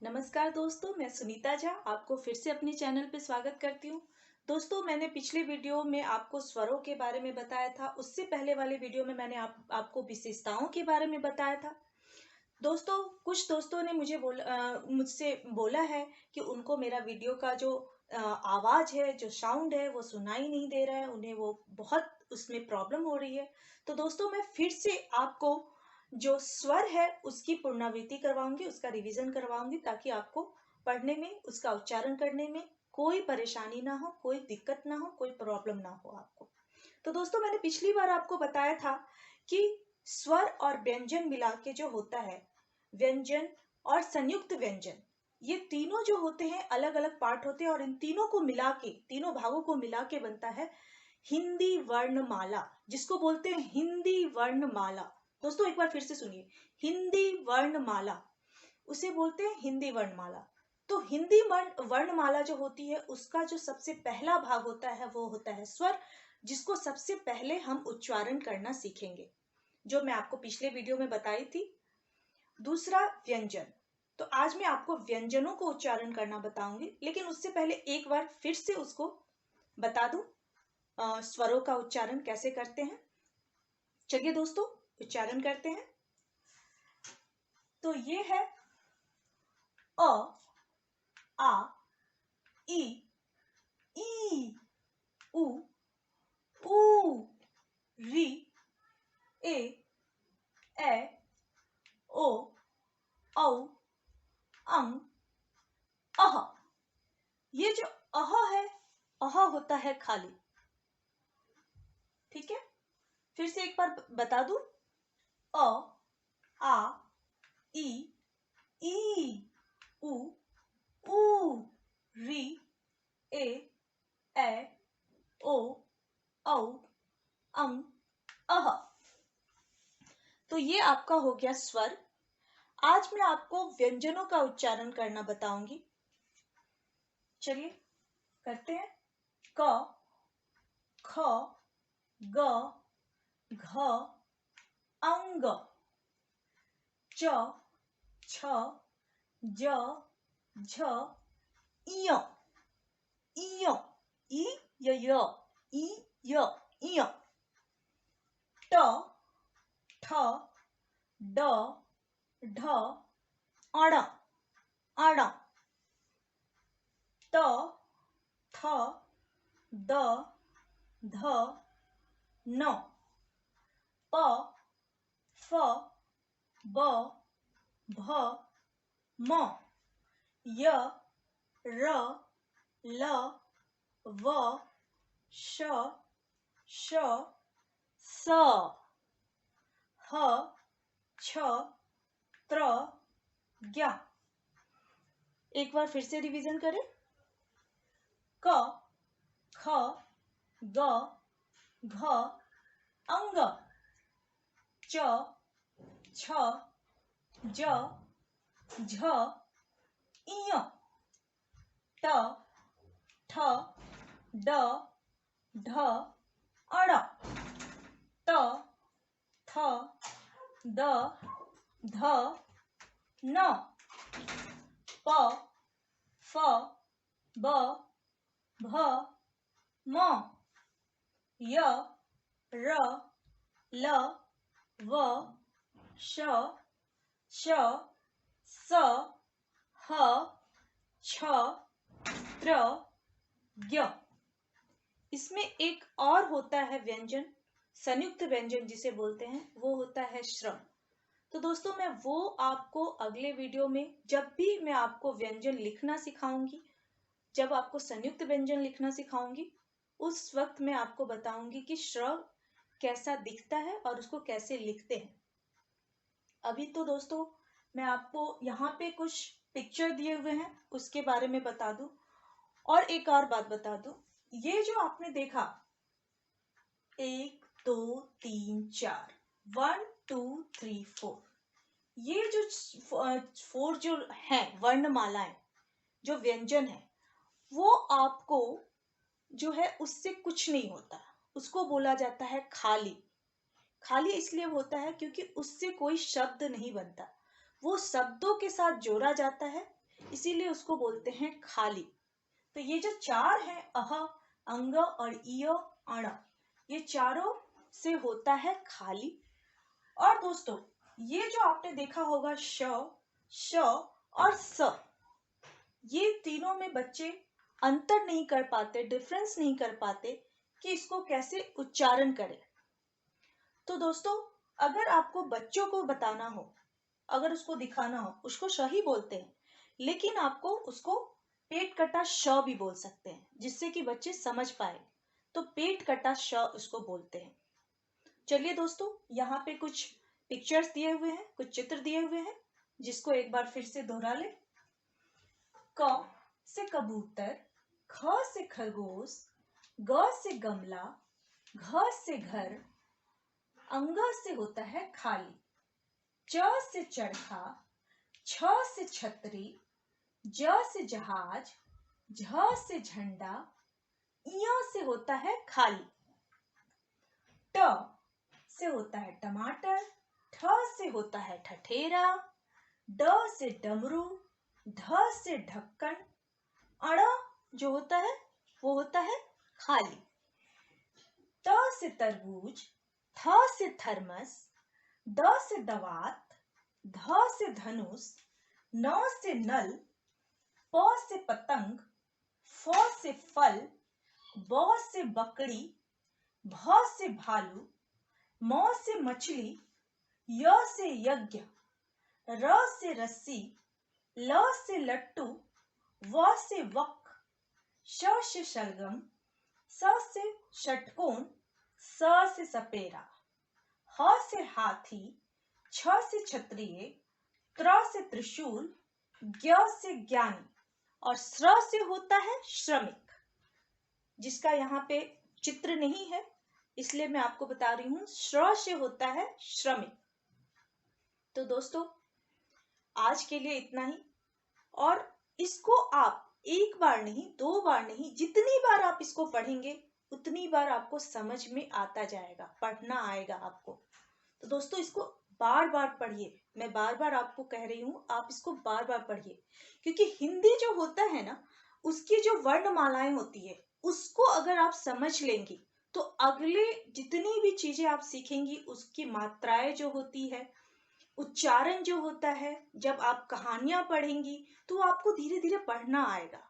नमस्कार दोस्तों, मैं सुनीता झा आपको फिर से अपने चैनल पे स्वागत करती हूँ। दोस्तों, मैंने पिछले वीडियो में आपको स्वरों के बारे में बताया था। उससे पहले वाले वीडियो में मैंने आपको विशेषताओं के बारे में बताया था। दोस्तों, कुछ दोस्तों ने मुझसे बोला है कि उनको मेरा वीडियो का जो आवाज़ है, जो साउंड है, वो सुनाई नहीं दे रहा है। उन्हें वो बहुत उसमें प्रॉब्लम हो रही है। तो दोस्तों, मैं फिर से आपको जो स्वर है, उसकी पुनरावृत्ति करवाऊँगी, उसका रिवीज़न करवाऊँगी ताकि आपको पढ़ने में, उसका उच्चारण करने में कोई परेशानी ना हो, कोई दिक्कत ना हो, कोई प्रॉब्लम ना हो आपको। तो दोस्तों, मैंने पिछली बार आपको बताया था कि स्वर और व्यंजन मिला के जो होता है, व्यंजन और संयुक्त व्यंजन, ये तीनों जो होते हैं अलग अलग पार्ट होते हैं और इन तीनों को मिला के, तीनों भागों को मिला के बनता है हिंदी वर्णमाला, जिसको बोलते हैं हिंदी वर्णमाला। दोस्तों, एक बार फिर से सुनिए, हिंदी वर्णमाला, उसे बोलते हैं हिंदी वर्णमाला। तो हिंदी वर्णमाला जो होती है, उसका जो सबसे पहला भाग होता है वो होता है स्वर, जिसको सबसे पहले हम उच्चारण करना सीखेंगे, जो मैं आपको पिछले वीडियो में बताई थी। दूसरा व्यंजन। तो आज मैं आपको व्यंजनों को उच्चारण करना बताऊंगी, लेकिन उससे पहले एक बार फिर से उसको बता दूं, स्वरों का उच्चारण कैसे करते हैं। चलिए दोस्तों, उच्चारण करते हैं। तो ये है अ, आ, ई, उ, ऊ, री, ए, ओ, औ, अं, अह। ये जो अह है, अह होता है खाली। ठीक है, फिर से एक बार बता दूं। अ, आ, ई, उ, ऊ, री, ए, ओ, औ, अं, अह। तो ये आपका हो गया स्वर। आज मैं आपको व्यंजनों का उच्चारण करना बताऊंगी। चलिए करते हैं। क, ख, ग, घ, अंग, च, छ, ज, झ, इय, इय, इ, य, इ, य, इय, ट, ठ, ड, ढ, अण, अण, त, थ, द, ध, न, प, फ, ब, भ, म, य, र, ल, व, श, श, स, ह, छ, त्र, ज्ञ। एक बार फिर से रिवीजन करें। क, ख, ग, घ, अंग, च, छ, ज, झ, इय, ट, ठ, ड, ढ, अण, त, थ, द, ध, न, प, फ, ब, भ, म, य, र, ल, व, श, श, स, ह, छ, त्र, ज्ञ। इसमें एक और होता है व्यंजन, संयुक्त व्यंजन जिसे बोलते हैं, वो होता है श्रम। तो दोस्तों, मैं वो आपको अगले वीडियो में, जब भी मैं आपको व्यंजन लिखना सिखाऊंगी, जब आपको संयुक्त व्यंजन लिखना सिखाऊंगी, उस वक्त मैं आपको बताऊंगी कि श्र कैसा दिखता है और उसको कैसे लिखते हैं। अभी तो दोस्तों, मैं आपको यहाँ पे कुछ पिक्चर दिए हुए हैं, उसके बारे में बता दूं। और एक और बात बता दूं, ये जो आपने देखा 1 2 3 4, 1 2 3 4, ये जो 4 जो है वर्णमालाएं, जो व्यंजन है, वो आपको जो है उससे कुछ नहीं होता, उसको बोला जाता है खाली। खाली इसलिए होता है क्योंकि उससे कोई शब्द नहीं बनता, वो शब्दों के साथ जोड़ा जाता है, इसीलिए उसको बोलते हैं खाली। तो ये जो चार है अह, अंग और इय, अण, ये चारों से होता है खाली। और दोस्तों ये जो आपने देखा होगा श, श और स, ये तीनों में बच्चे अंतर नहीं कर पाते, डिफरेंस नहीं कर पाते कि इसको कैसे उच्चारण करें। तो दोस्तों अगर आपको बच्चों को बताना हो, अगर उसको दिखाना हो, उसको श ही बोलते हैं, लेकिन आपको उसको पेट कटा श भी बोल सकते हैं जिससे कि बच्चे समझ पाए। तो पेट कटा श उसको बोलते हैं। चलिए दोस्तों यहाँ पे कुछ पिक्चर्स दिए हुए हैं, कुछ चित्र दिए हुए हैं, जिसको एक बार फिर से दोहरा ले। क से कबूतर, ख से खरगोश, ग से गमला, घ से घर, अंग से होता है खाली, च से चरखा, छ से छतरी, ज से जहाज, झ से झंडा, इय से होता है खाली, ट से होता है टमाटर, ठ से होता है ठठेरा, ड से डमरू, ढ से ढक्कन, अण जो होता है वो होता है खाली, त से तरबूज, थ से थर्मस, द से दवात, ध से धनुष, न से नल, प से पतंग, फ से फल, ब से बकरी, भ से भालू, म से मछली, य से यज्ञ, र से रस्सी, ल से लट्टू, व से वक, श से शलगम, स से षटकोण, स से सपेरा, ह से हाथी, छ से क्षत्रिय, त्र से त्रिशूल, ज्ञ से ज्ञानी और स्र से होता है श्रमिक, जिसका यहाँ पे चित्र नहीं है इसलिए मैं आपको बता रही हूँ। श्र से होता है श्रमिक। तो दोस्तों आज के लिए इतना ही, और इसको आप एक बार नहीं, दो बार नहीं, जितनी बार आप इसको पढ़ेंगे उतनी बार आपको समझ में आता जाएगा, पढ़ना आएगा आपको। तो दोस्तों इसको बार बार पढ़िए, मैं बार बार आपको कह रही हूँ आप इसको बार बार पढ़िए, क्योंकि हिंदी जो होता है ना उसकी जो वर्णमालाएं होती है उसको अगर आप समझ लेंगी तो अगले जितनी भी चीजें आप सीखेंगी उसकी मात्राएं जो होती है, उच्चारण जो होता है, जब आप कहानियां पढ़ेंगी तो आपको धीरे धीरे पढ़ना आएगा।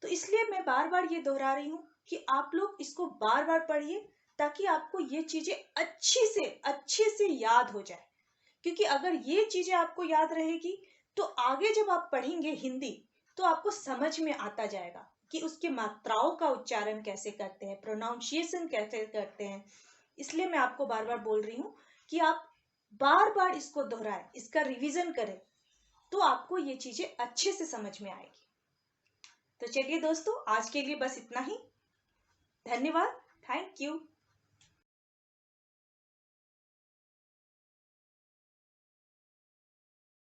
तो इसलिए मैं बार बार ये दोहरा रही हूँ कि आप लोग इसको बार बार पढ़िए ताकि आपको ये चीजें अच्छे से याद हो जाए। क्योंकि अगर ये चीजें आपको याद रहेगी तो आगे जब आप पढ़ेंगे हिंदी तो आपको समझ में आता जाएगा कि उसके मात्राओं का उच्चारण कैसे करते हैं, प्रोनाउंसिएशन कैसे करते हैं। इसलिए मैं आपको बार बार बोल रही हूँ कि आप बार बार इसको दोहराएं, इसका रिवीजन करें, तो आपको ये चीजें अच्छे से समझ में आएगी। तो चलिए दोस्तों आज के लिए बस इतना ही। धन्यवाद, थैंक यू।